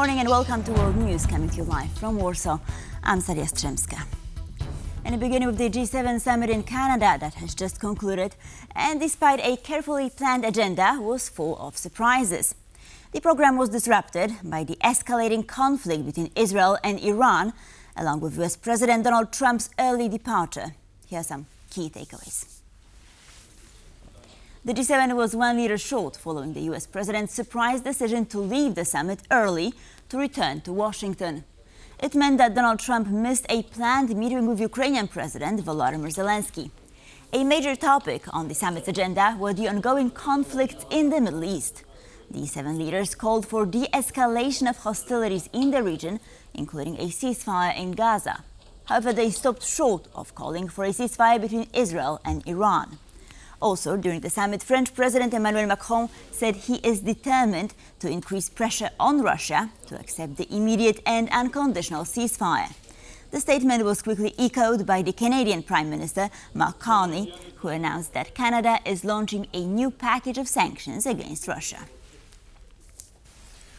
morning and welcome to World News, coming to you live from Warsaw. I'm Saria Strzemska. And beginning with the G7 summit in Canada that has just concluded, and despite a carefully planned agenda, was full of surprises. The program was disrupted by the escalating conflict between Israel and Iran, along with US President Donald Trump's early departure. Here are some key takeaways. The G7 was one leader short following the US president's surprise decision to leave the summit early to return to Washington. It meant that Donald Trump missed a planned meeting with Ukrainian President Volodymyr Zelenskyy. A major topic on the summit's agenda were the ongoing conflicts in the Middle East. The 7 leaders called for de-escalation of hostilities in the region, including a ceasefire in Gaza. However, they stopped short of calling for a ceasefire between Israel and Iran. Also, during the summit, French President Emmanuel Macron said he is determined to increase pressure on Russia to accept the immediate and unconditional ceasefire. The statement was quickly echoed by the Canadian Prime Minister, Mark Carney, who announced that Canada is launching a new package of sanctions against Russia.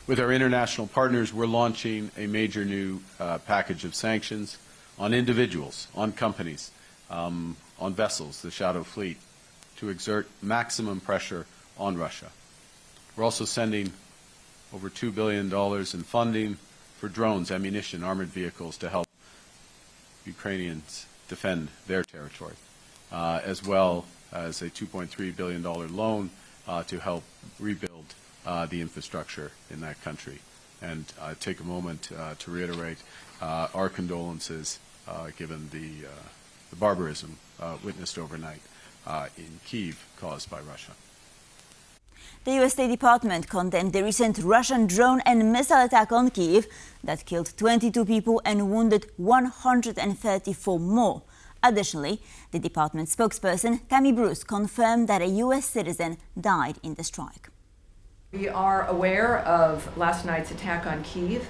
With our international partners, we're launching a major new package of sanctions on individuals, on companies, on vessels, the Shadow Fleet, to exert maximum pressure on Russia. We're also sending over $2 billion in funding for drones, ammunition, armored vehicles to help Ukrainians defend their territory, as well as a $2.3 billion loan to help rebuild the infrastructure in that country. And take a moment to reiterate our condolences given the barbarism witnessed overnight in Kyiv caused by Russia. The US State Department condemned the recent Russian drone and missile attack on Kyiv that killed 22 people and wounded 134 more. Additionally, the department spokesperson, Tammy Bruce, confirmed that a US citizen died in the strike. We are aware of last night's attack on Kyiv,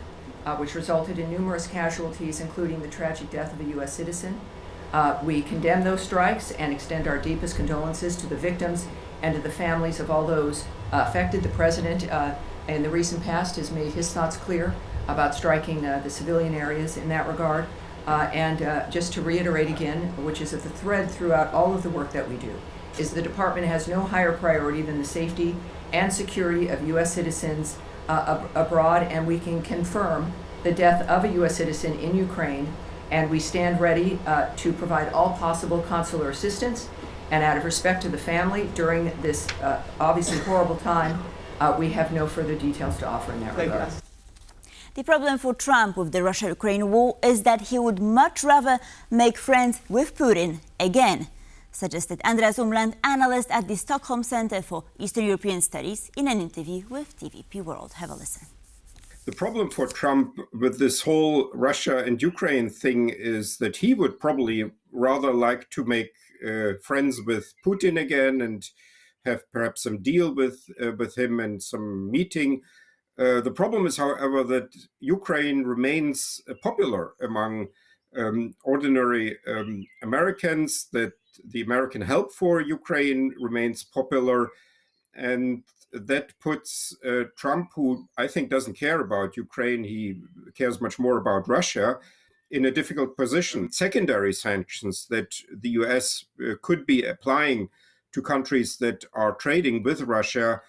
which resulted in numerous casualties, including the tragic death of a US citizen. We condemn those strikes and extend our deepest condolences to the victims and to the families of all those affected. The President, in the recent past, has made his thoughts clear about striking the civilian areas in that regard. Just to reiterate again, which is at the thread throughout all of the work that we do, is the Department has no higher priority than the safety and security of U.S. citizens abroad, and we can confirm the death of a U.S. citizen in Ukraine. And we stand ready to provide all possible consular assistance. And out of respect to the family during this obviously horrible time, we have no further details to offer in that regard. The problem for Trump with the Russia-Ukraine war is that he would much rather make friends with Putin again, suggested Andreas Umland, analyst at the Stockholm Center for Eastern European Studies, in an interview with TVP World. Have a listen. The problem for Trump with this whole Russia and Ukraine thing is that he would probably rather like to make friends with Putin again and have perhaps some deal with him and some meeting. The problem is, however, that Ukraine remains popular among ordinary Americans, that the American help for Ukraine remains popular, and that puts Trump, who I think doesn't care about Ukraine, he cares much more about Russia, in a difficult position. Secondary sanctions that the US could be applying to countries that are trading with Russia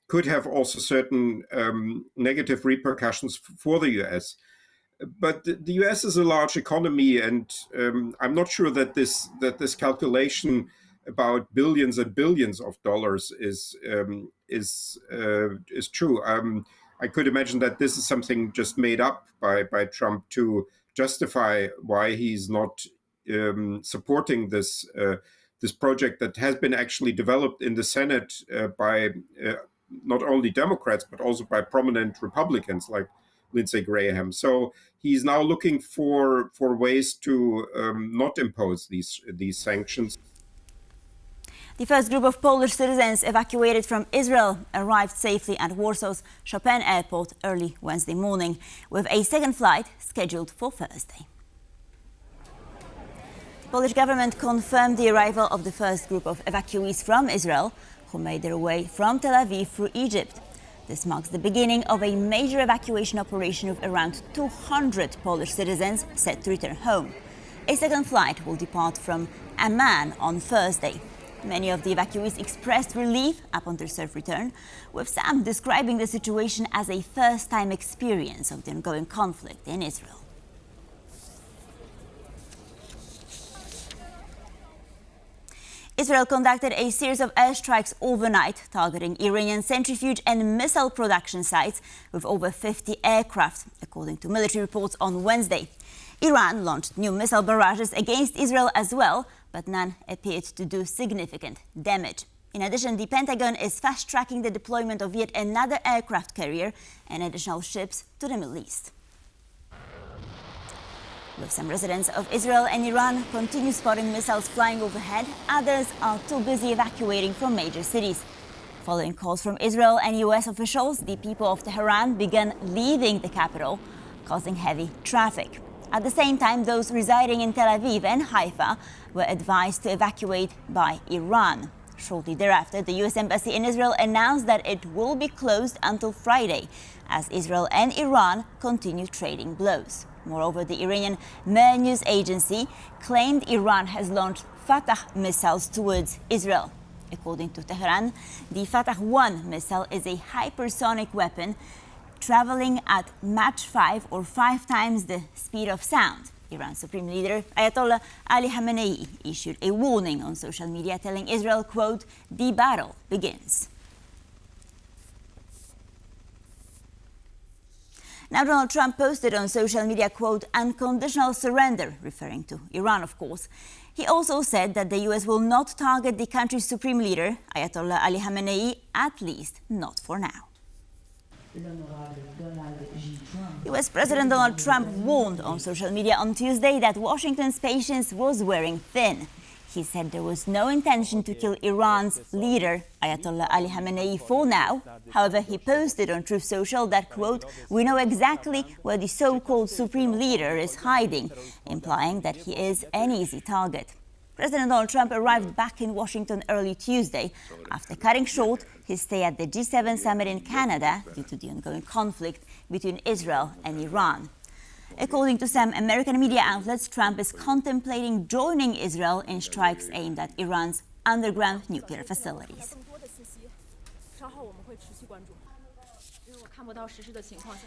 could have also certain negative repercussions for the US. But the US is a large economy, and I'm not sure that this calculation about billions and billions of dollars is true. I could imagine that this is something just made up by Trump to justify why he's not supporting this project that has been actually developed in the Senate by not only Democrats but also by prominent Republicans like Lindsey Graham. So he's now looking for ways to not impose these sanctions. The first group of Polish citizens evacuated from Israel arrived safely at Warsaw's Chopin airport early Wednesday morning, with a second flight scheduled for Thursday. The Polish government confirmed the arrival of the first group of evacuees from Israel, who made their way from Tel Aviv through Egypt. This marks the beginning of a major evacuation operation of around 200 Polish citizens set to return home. A second flight will depart from Amman on Thursday. Many of the evacuees expressed relief upon their safe return, with some describing the situation as a first-time experience of the ongoing conflict in Israel. Israel conducted a series of airstrikes overnight, targeting Iranian centrifuge and missile production sites with over 50 aircraft, according to military reports on Wednesday. Iran launched new missile barrages against Israel as well, but none appeared to do significant damage. In addition, the Pentagon is fast-tracking the deployment of yet another aircraft carrier and additional ships to the Middle East. With some residents of Israel and Iran continue spotting missiles flying overhead, others are too busy evacuating from major cities. Following calls from Israel and US officials, the people of Tehran began leaving the capital, causing heavy traffic. At the same time, those residing in Tel Aviv and Haifa were advised to evacuate by Iran. Shortly thereafter, the US Embassy in Israel announced that it will be closed until Friday, as Israel and Iran continue trading blows. Moreover, the Iranian Mehr news agency claimed Iran has launched Fatah missiles towards Israel. According to Tehran, the Fatah-1 missile is a hypersonic weapon traveling at Mach 5 or 5 times the speed of sound. Iran's supreme leader, Ayatollah Ali Khamenei, issued a warning on social media telling Israel, quote, "The battle begins." Now, Donald Trump posted on social media, quote, "unconditional surrender," referring to Iran, of course. He also said that the US will not target the country's supreme leader, Ayatollah Ali Khamenei, at least not for now. US President Donald Trump warned on social media on Tuesday that Washington's patience was wearing thin. He said there was no intention to kill Iran's leader, Ayatollah Ali Khamenei, for now. However, he posted on Truth Social that, quote, "we know exactly where the so-called supreme leader is hiding," implying that he is an easy target. President Donald Trump arrived back in Washington early Tuesday after cutting short his stay at the G7 summit in Canada due to the ongoing conflict between Israel and Iran. According to some American media outlets, Trump is contemplating joining Israel in strikes aimed at Iran's underground nuclear facilities.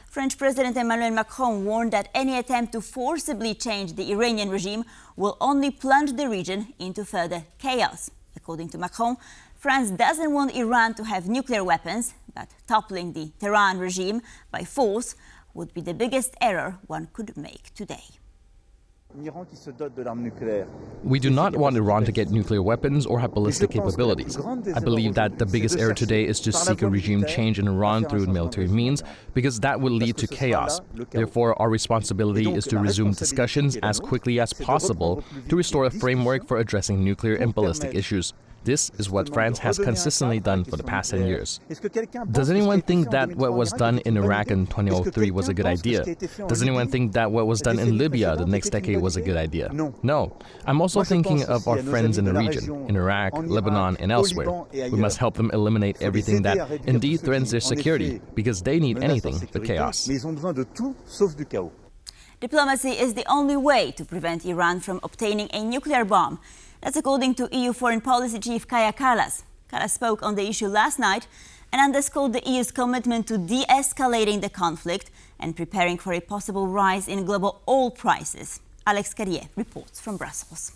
French President Emmanuel Macron warned that any attempt to forcibly change the Iranian regime will only plunge the region into further chaos. According to Macron, France doesn't want Iran to have nuclear weapons, but toppling the Tehran regime by force would be the biggest error one could make today. We do not want Iran to get nuclear weapons or have ballistic capabilities. I believe that the biggest error today is to seek a regime change in Iran through military means, because that will lead to chaos. Therefore, our responsibility is to resume discussions as quickly as possible to restore a framework for addressing nuclear and ballistic issues. This is what France has consistently done for the past 10 years. Does anyone think that what was done in Iraq in 2003 was a good idea? Does anyone think that what was done in Libya the next decade was a good idea? No. I'm also thinking of our friends in the region, in Iraq, Lebanon, and elsewhere. We must help them eliminate everything that indeed threatens their security, because they need anything but chaos. Diplomacy is the only way to prevent Iran from obtaining a nuclear bomb. That's according to EU Foreign Policy Chief Kaja Kallas. Kallas spoke on the issue last night and underscored the EU's commitment to de-escalating the conflict and preparing for a possible rise in global oil prices. Alex Carrier reports from Brussels.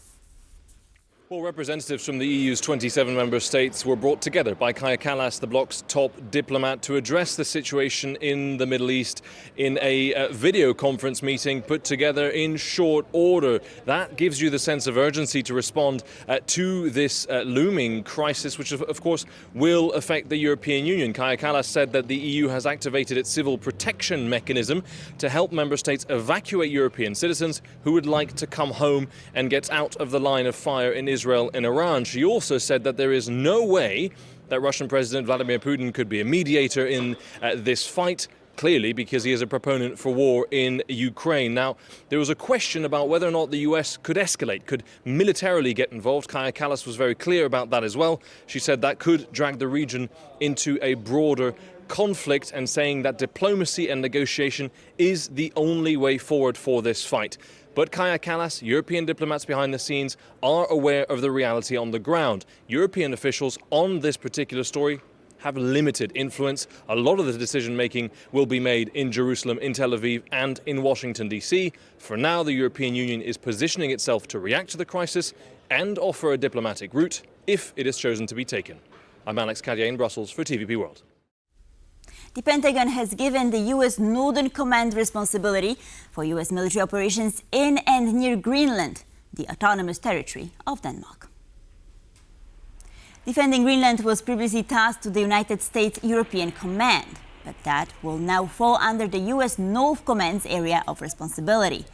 Well, representatives from the EU's 27 member states were brought together by Kaja Kallas, the bloc's top diplomat, to address the situation in the Middle East in a video conference meeting put together in short order. That gives you the sense of urgency to respond to this looming crisis, which of course will affect the European Union. Kaja Kallas said that the EU has activated its civil protection mechanism to help member states evacuate European citizens who would like to come home and get out of the line of fire in Israel and Iran. She also said that there is no way that Russian President Vladimir Putin could be a mediator in this fight, clearly because he is a proponent for war in Ukraine. Now, there was a question about whether or not the US could escalate, could militarily get involved. Kaja Kallas was very clear about that as well. She said that could drag the region into a broader conflict and saying that diplomacy and negotiation is the only way forward for this fight. But Kaja Kallas, European diplomats behind the scenes, are aware of the reality on the ground. European officials on this particular story have limited influence. A lot of the decision-making will be made in Jerusalem, in Tel Aviv and in Washington, D.C. For now, the European Union is positioning itself to react to the crisis and offer a diplomatic route if it is chosen to be taken. I'm Alex Cadier in Brussels for TVP World. The Pentagon has given the U.S. Northern Command responsibility for U.S. military operations in and near Greenland, the autonomous territory of Denmark. Defending Greenland was previously tasked to the United States European Command, but that will now fall under the U.S. North Command's area of responsibility.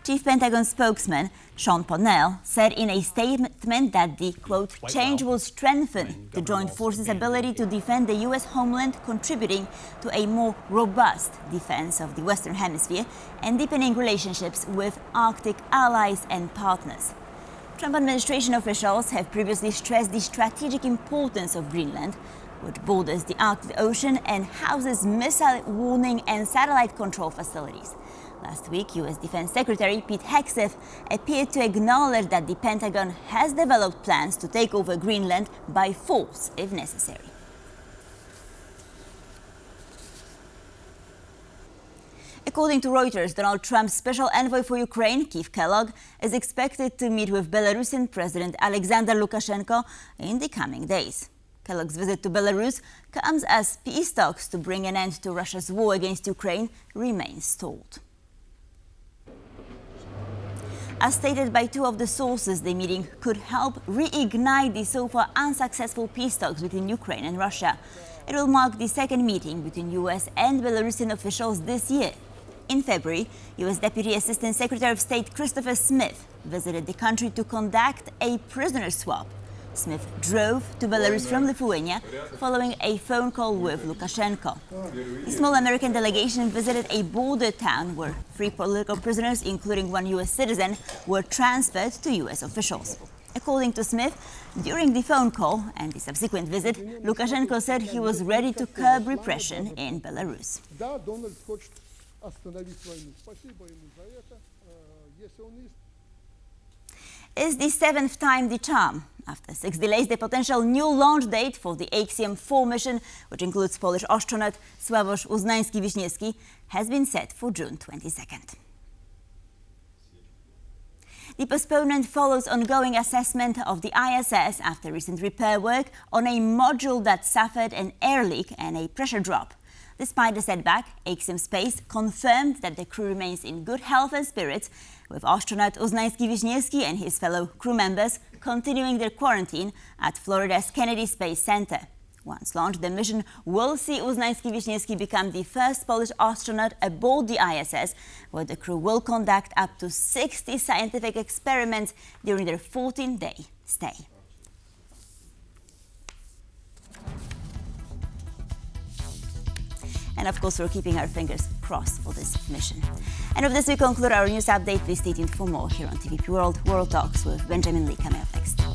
Chief Pentagon spokesman Chopin said in a statement that the, quote, change will strengthen the joint forces' ability to defend the U.S. homeland, contributing to a more robust defense of the Western Hemisphere and deepening relationships with Arctic allies and partners. Trump administration officials have previously stressed the strategic importance of Greenland, which borders the Arctic Ocean and houses missile warning and satellite control facilities. Last week, U.S. Defense Secretary Pete Hegseth appeared to acknowledge that the Pentagon has developed plans to take over Greenland by force if necessary. According to Reuters, Donald Trump's special envoy for Ukraine, Kyiv Kellogg, is expected to meet with Belarusian President Alexander Lukashenko in the coming days. Kellogg's visit to Belarus comes as peace talks to bring an end to Russia's war against Ukraine remain stalled. As stated by two of the sources, the meeting could help reignite the so far unsuccessful peace talks between Ukraine and Russia. It will mark the second meeting between US and Belarusian officials this year. In February, US Deputy Assistant Secretary of State Christopher Smith visited the country to conduct a prisoner swap. Smith drove to Belarus from Lithuania following a phone call with Lukashenko. The small American delegation visited a border town where 3 political prisoners, including 1 U.S. citizen, were transferred to U.S. officials. According to Smith, during the phone call and the subsequent visit, Lukashenko said he was ready to curb repression in Belarus. Is the 7th time the charm? After 6 delays, the potential new launch date for the Axiom-4 mission, which includes Polish astronaut Sławomir Uznański-Wiśniewski, has been set for June 22nd. The postponement follows ongoing assessment of the ISS after recent repair work on a module that suffered an air leak and a pressure drop. Despite the setback, Axiom Space confirmed that the crew remains in good health and spirits, with astronaut Uznański-Wiśniewski and his fellow crew members continuing their quarantine at Florida's Kennedy Space Center. Once launched, the mission will see Uznański-Wiśniewski become the first Polish astronaut aboard the ISS, where the crew will conduct up to 60 scientific experiments during their 14-day stay. And of course, we're keeping our fingers crossed for this mission. And with this, we conclude our news update. Please stay tuned for more here on TVP World. World Talks with Benjamin Lee coming up next.